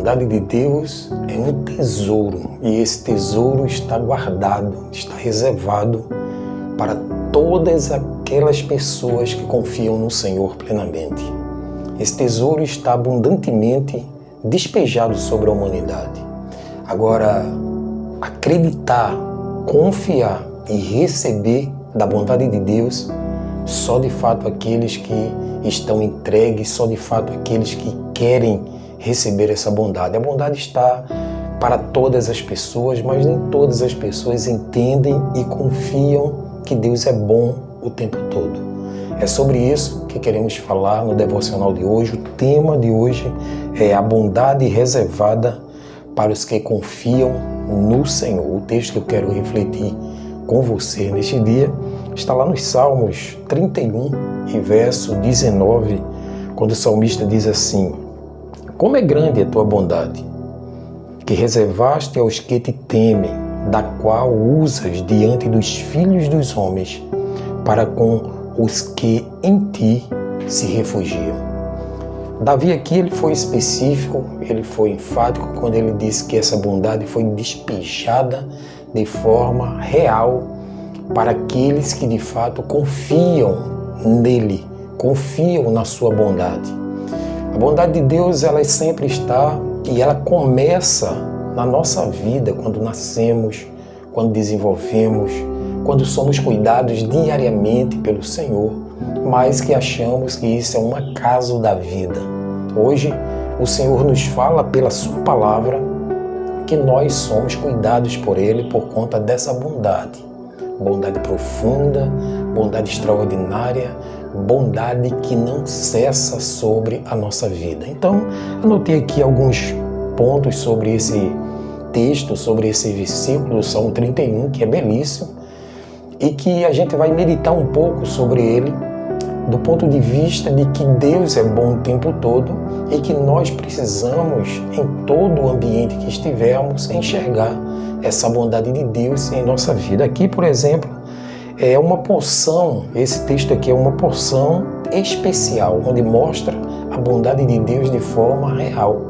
bondade de Deus é um tesouro e esse tesouro está guardado, está reservado para todas aquelas pessoas que confiam no Senhor plenamente. Esse tesouro está abundantemente despejado sobre a humanidade. Agora, acreditar, confiar e receber da bondade de Deus, só de fato aqueles que estão entregues, só de fato aqueles que querem receber essa bondade. A bondade está para todas as pessoas, mas nem todas as pessoas entendem e confiam que Deus é bom o tempo todo. É sobre isso que queremos falar no devocional de hoje. O tema de hoje é a bondade reservada para os que confiam no Senhor. O texto que eu quero refletir com você neste dia está lá nos Salmos 31 e verso 19, quando o salmista diz assim: como é grande a tua bondade, que reservaste aos que te temem, da qual usas diante dos filhos dos homens, para com os que em ti se refugiam. Davi aqui ele foi específico, ele foi enfático quando ele disse que essa bondade foi despejada de forma real para aqueles que de fato confiam nele, confiam na sua bondade. A bondade de Deus, ela sempre está e ela começa na nossa vida, quando nascemos, quando desenvolvemos, quando somos cuidados diariamente pelo Senhor, mas que achamos que isso é um acaso da vida. Hoje, o Senhor nos fala pela sua palavra que nós somos cuidados por Ele por conta dessa bondade. Bondade profunda, bondade extraordinária, bondade que não cessa sobre a nossa vida. Então, anotei aqui alguns pontos sobre esse texto, sobre esse versículo do Salmo 31, que é belíssimo, e que a gente vai meditar um pouco sobre ele, do ponto de vista de que Deus é bom o tempo todo e que nós precisamos, em todo o ambiente que estivermos, enxergar essa bondade de Deus em nossa vida. Aqui, por exemplo, é uma porção, esse texto aqui é uma porção especial, onde mostra a bondade de Deus de forma real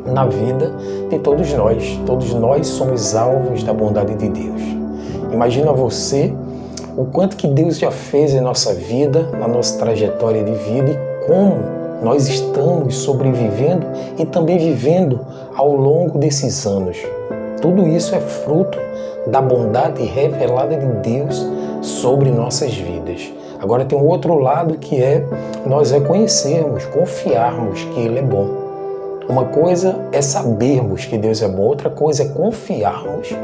na vida de todos nós. Todos nós somos alvos da bondade de Deus. Imagina você o quanto que Deus já fez em nossa vida, na nossa trajetória de vida e como nós estamos sobrevivendo e também vivendo ao longo desses anos. Tudo isso é fruto da bondade revelada de Deus sobre nossas vidas. Agora tem um outro lado que é nós reconhecermos, confiarmos que Ele é bom. Uma coisa é sabermos que Deus é bom, outra coisa é confiarmos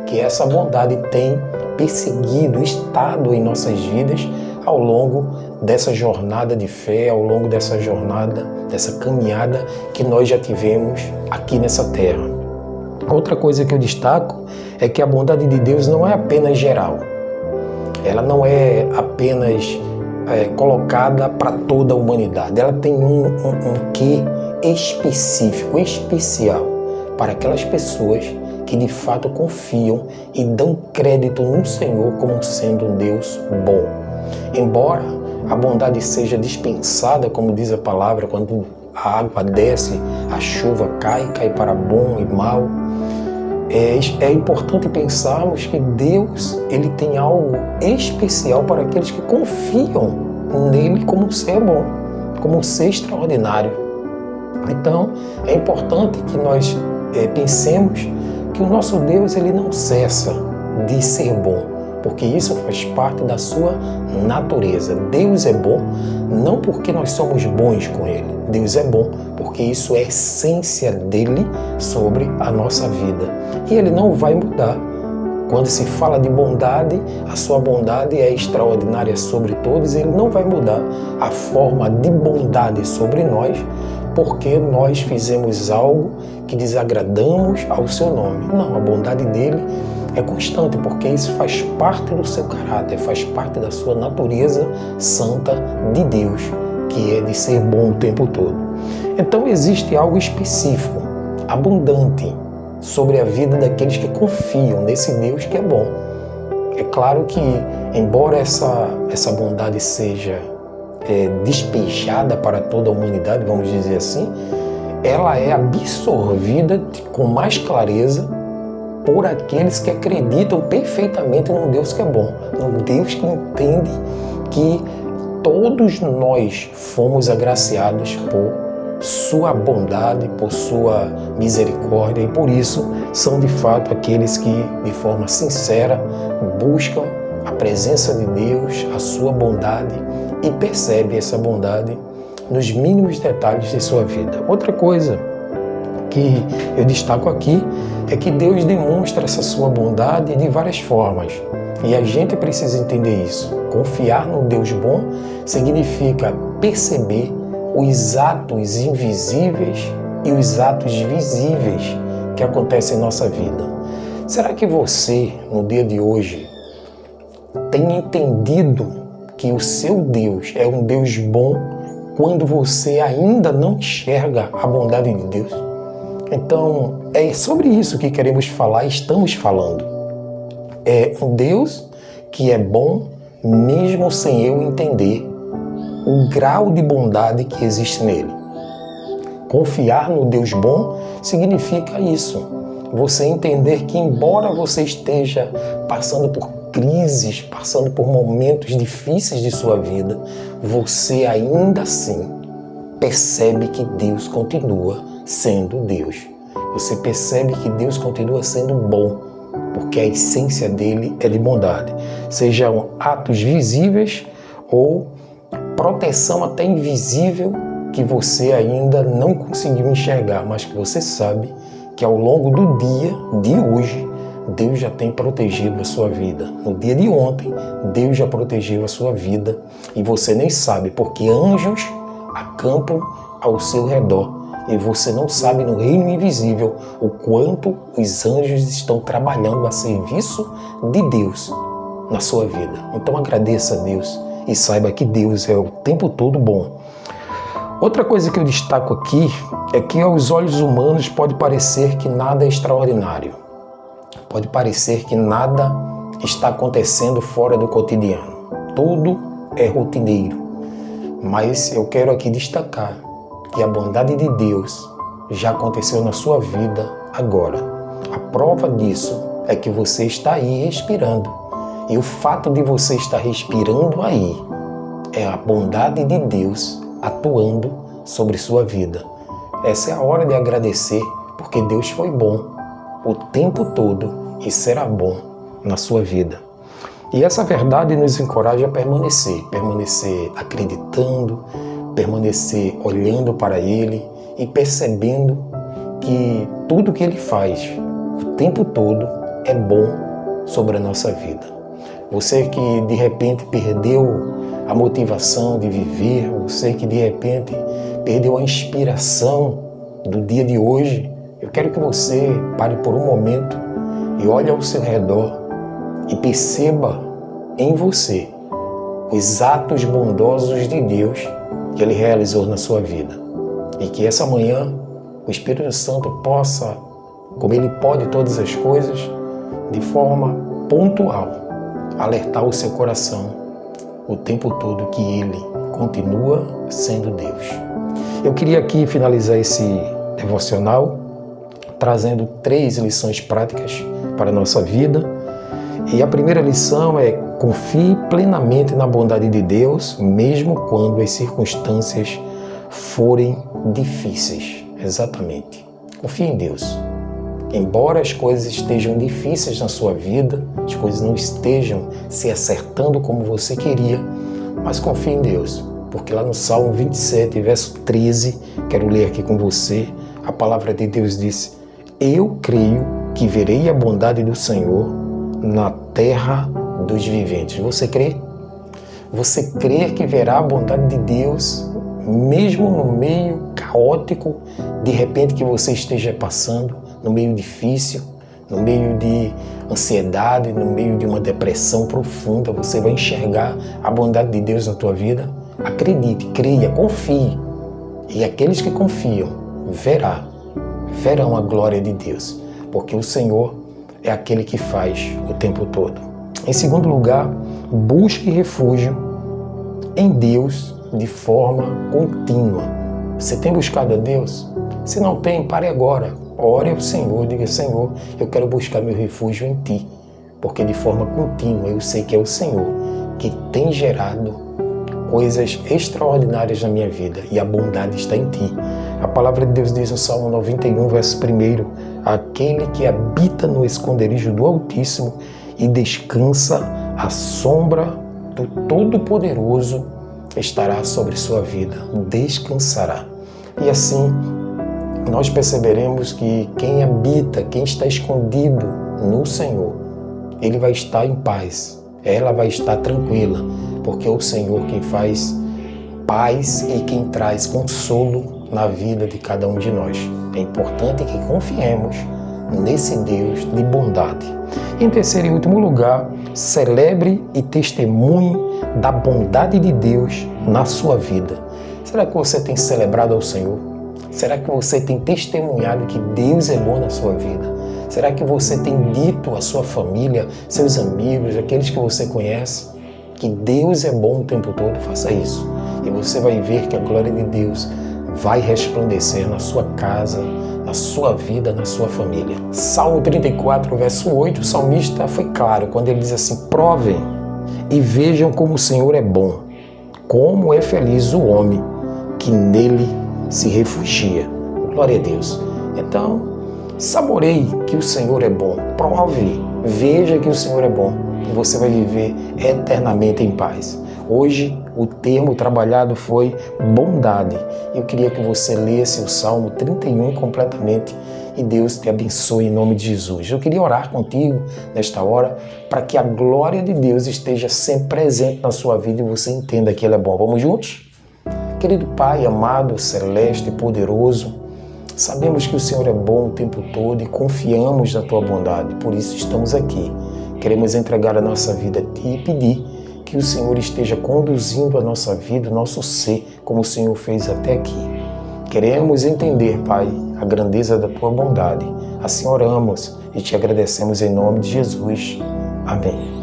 que essa bondade tem perseguido, estado em nossas vidas ao longo dessa jornada de fé, ao longo dessa jornada, dessa caminhada que nós já tivemos aqui nessa terra. Outra coisa que eu destaco é que a bondade de Deus não é apenas geral. Ela não é apenas colocada para toda a humanidade. Ela tem um quê específico, especial para aquelas pessoas que de fato confiam e dão crédito no Senhor como sendo um Deus bom. Embora a bondade seja dispensada, como diz a palavra, quando a água desce, a chuva cai para bom e mal, é importante pensarmos que Deus ele tem algo especial para aqueles que confiam nele como um ser bom, como um ser extraordinário. Então, é importante que nós pensemos que o nosso Deus ele não cessa de ser bom, porque isso faz parte da sua natureza. Deus é bom não porque nós somos bons com Ele. Deus é bom porque isso é a essência dele sobre a nossa vida. E Ele não vai mudar. Quando se fala de bondade, a sua bondade é extraordinária sobre todos. Ele não vai mudar a forma de bondade sobre nós, porque nós fizemos algo que desagradamos ao seu nome. Não, a bondade dele é constante, porque isso faz parte do seu caráter, faz parte da sua natureza santa de Deus, que é de ser bom o tempo todo. Então existe algo específico, abundante, sobre a vida daqueles que confiam nesse Deus que é bom. É claro que, embora essa bondade seja despejada para toda a humanidade, vamos dizer assim, ela é absorvida com mais clareza por aqueles que acreditam perfeitamente num Deus que é bom, num Deus que entende que todos nós fomos agraciados por sua bondade, por sua misericórdia, e por isso são de fato aqueles que de forma sincera buscam a presença de Deus, a sua bondade, e percebem essa bondade nos mínimos detalhes de sua vida. Outra coisa que eu destaco aqui é que Deus demonstra essa sua bondade de várias formas, e a gente precisa entender isso. Confiar no Deus bom significa perceber os atos invisíveis e os atos visíveis que acontecem em nossa vida. Será que você, no dia de hoje, tem entendido que o seu Deus é um Deus bom quando você ainda não enxerga a bondade de Deus? Então, é sobre isso que queremos falar e estamos falando. É um Deus que é bom mesmo sem eu entender o grau de bondade que existe nele. Confiar no Deus bom significa isso. Você entender que, embora você esteja passando por crises, passando por momentos difíceis de sua vida, você ainda assim percebe que Deus continua sendo Deus. Você percebe que Deus continua sendo bom, porque a essência dele é de bondade. Sejam atos visíveis ou proteção até invisível que você ainda não conseguiu enxergar, mas que você sabe que ao longo do dia de hoje, Deus já tem protegido a sua vida. No dia de ontem, Deus já protegeu a sua vida e você nem sabe, porque anjos acampam ao seu redor. E você não sabe no reino invisível o quanto os anjos estão trabalhando a serviço de Deus na sua vida. Então agradeça a Deus e saiba que Deus é o tempo todo bom. Outra coisa que eu destaco aqui é que aos olhos humanos pode parecer que nada é extraordinário. Pode parecer que nada está acontecendo fora do cotidiano. Tudo é rotineiro. Mas eu quero aqui destacar que a bondade de Deus já aconteceu na sua vida agora. A prova disso é que você está aí respirando. E o fato de você estar respirando aí é a bondade de Deus atuando sobre sua vida. Essa é a hora de agradecer, porque Deus foi bom o tempo todo e será bom na sua vida. E essa verdade nos encoraja a permanecer acreditando, permanecer olhando para Ele e percebendo que tudo que Ele faz o tempo todo é bom sobre a nossa vida. Você que de repente perdeu a motivação de viver, você que de repente perdeu a inspiração do dia de hoje, eu quero que você pare por um momento e olhe ao seu redor e perceba em você os atos bondosos de Deus que Ele realizou na sua vida. E que essa manhã o Espírito Santo possa, como Ele pode todas as coisas, de forma pontual, alertar o seu coração o tempo todo que Ele continua sendo Deus. Eu queria aqui finalizar esse devocional trazendo 3 lições práticas para a nossa vida. E a primeira lição é: confie plenamente na bondade de Deus, mesmo quando as circunstâncias forem difíceis. Exatamente. Confie em Deus. Embora as coisas estejam difíceis na sua vida, as coisas não estejam se acertando como você queria, mas confie em Deus. Porque lá no Salmo 27, verso 13, quero ler aqui com você, a palavra de Deus diz: eu creio que verei a bondade do Senhor na terra dos viventes. Você crê? Você crê que verá a bondade de Deus mesmo no meio caótico, de repente, que você esteja passando, no meio difícil, no meio de ansiedade, no meio de uma depressão profunda? Você vai enxergar a bondade de Deus na tua vida? Acredite, creia, confie. E aqueles que confiam verão a glória de Deus, porque o Senhor é aquele que faz o tempo todo. Em segundo lugar, busque refúgio em Deus de forma contínua. Você tem buscado a Deus? Se não tem, pare agora. Ore ao Senhor, diga: Senhor, eu quero buscar meu refúgio em Ti, porque de forma contínua eu sei que é o Senhor que tem gerado coisas extraordinárias na minha vida e a bondade está em Ti. A palavra de Deus diz no Salmo 91, verso 1: aquele que habita no esconderijo do Altíssimo e descansa à sombra do Todo-Poderoso estará sobre sua vida, descansará. E assim nós perceberemos que quem habita, quem está escondido no Senhor, ele vai estar em paz, ela vai estar tranquila, porque é o Senhor quem faz paz e quem traz consolo na vida de cada um de nós. É importante que confiemos nesse Deus de bondade. Em terceiro e último lugar, celebre e testemunhe da bondade de Deus na sua vida. Será que você tem celebrado ao Senhor? Será que você tem testemunhado que Deus é bom na sua vida? Será que você tem dito à sua família, seus amigos, aqueles que você conhece, que Deus é bom o tempo todo? Faça isso. E você vai ver que a glória de Deus vai resplandecer na sua casa, na sua vida, na sua família. Salmo 34, verso 8, o salmista foi claro quando ele diz assim: provem e vejam como o Senhor é bom, como é feliz o homem que nele se refugia. Glória a Deus. Então, saboreie que o Senhor é bom. Prove, veja que o Senhor é bom. E você vai viver eternamente em paz. Hoje, o termo trabalhado foi bondade. Eu queria que você lesse o Salmo 31 completamente e Deus te abençoe em nome de Jesus. Eu queria orar contigo nesta hora para que a glória de Deus esteja sempre presente na sua vida e você entenda que Ele é bom. Vamos juntos? Querido Pai, amado, celeste e poderoso, sabemos que o Senhor é bom o tempo todo e confiamos na Tua bondade, por isso estamos aqui. Queremos entregar a nossa vida a Ti e pedir que o Senhor esteja conduzindo a nossa vida, o nosso ser, como o Senhor fez até aqui. Queremos entender, Pai, a grandeza da Tua bondade. Assim oramos e Te agradecemos em nome de Jesus. Amém.